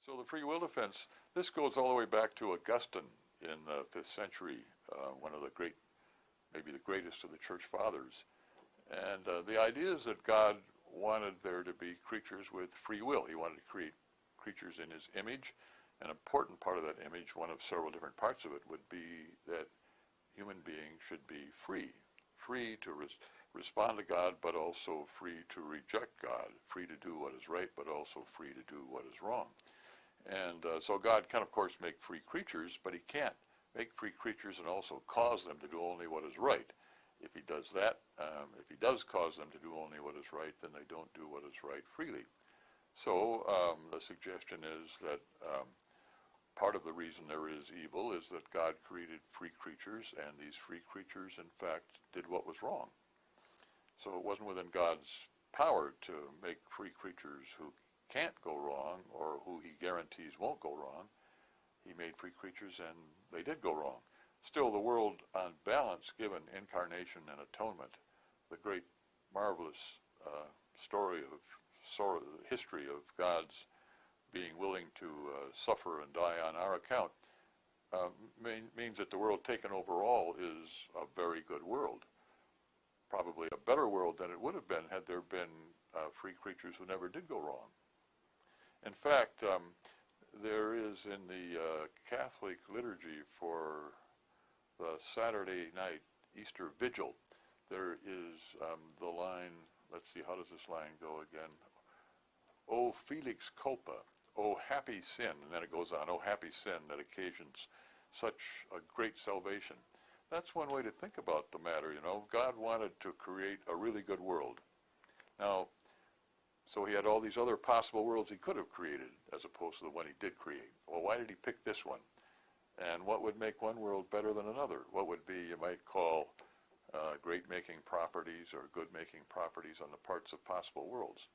So the free will defense, this goes all the way back to Augustine in the 5th century, one of the great, maybe the greatest of the church fathers. And the idea is that God wanted there to be creatures with free will. He wanted to create creatures in his image. An important part of that image, one of several different parts of it, would be that human beings should be free to respond to God, but also free to reject God, free to do what is right, but also free to do what is wrong. And so God can, of course, make free creatures, but he can't make free creatures and also cause them to do only what is right. If he does that, if he does cause them to do only what is right, then they don't do what is right freely. So the suggestion is that part of the reason there is evil is that God created free creatures, and these free creatures, in fact, did what was wrong. So it wasn't within God's power to make free creatures who can't go wrong or who he guarantees won't go wrong. He made free creatures and they did go wrong. Still, the world on balance, given incarnation and atonement, the great marvelous story of history of God's being willing to suffer and die on our account, means that the world taken overall is a very good world. Probably a better world than it would have been had there been free creatures who never did go wrong. In fact, there is in the Catholic liturgy for the Saturday night Easter Vigil, there is the line, let's see, how does this line go again? O felix culpa, O happy sin, and then it goes on, O happy sin that occasions such a great salvation. That's one way to think about the matter, you know. God wanted to create a really good world. Now, so he had all these other possible worlds he could have created as opposed to the one he did create. Well, why did he pick this one? And what would make one world better than another? What would be, you might call, great-making properties or good-making properties on the parts of possible worlds?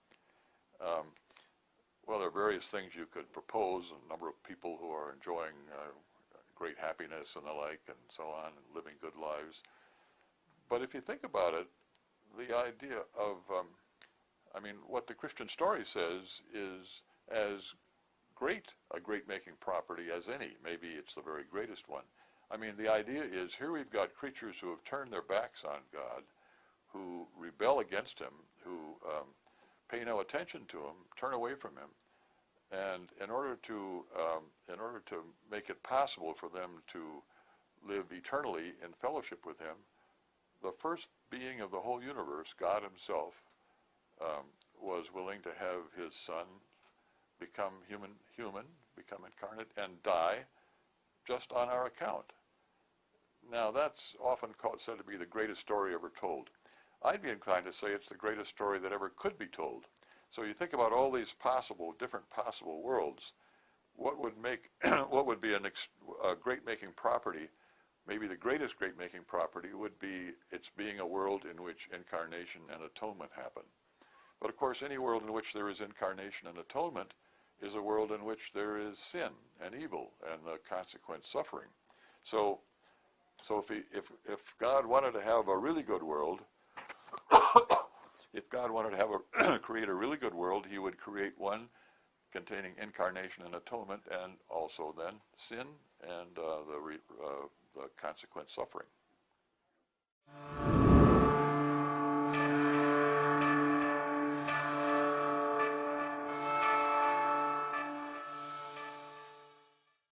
Well, there are various things you could propose, a number of people who are enjoying great happiness and the like and so on, and living good lives. But if you think about it, the idea of, what the Christian story says is as great a great-making property as any. Maybe it's the very greatest one. I mean, the idea is here we've got creatures who have turned their backs on God, who rebel against him, who pay no attention to him, turn away from him. And in order to make it possible for them to live eternally in fellowship with him, the first being of the whole universe, God himself, was willing to have his son become human, become incarnate, and die just on our account. Now, that's often said to be the greatest story ever told. I'd be inclined to say it's the greatest story that ever could be told. So you think about all these different possible worlds. What would be a great-making property? Maybe the greatest great-making property would be its being a world in which incarnation and atonement happen. But of course, any world in which there is incarnation and atonement is a world in which there is sin and evil and the consequent suffering. So if God wanted to have a really good world, if God wanted to create a really good world, he would create one containing incarnation and atonement, and also then sin and the consequent suffering.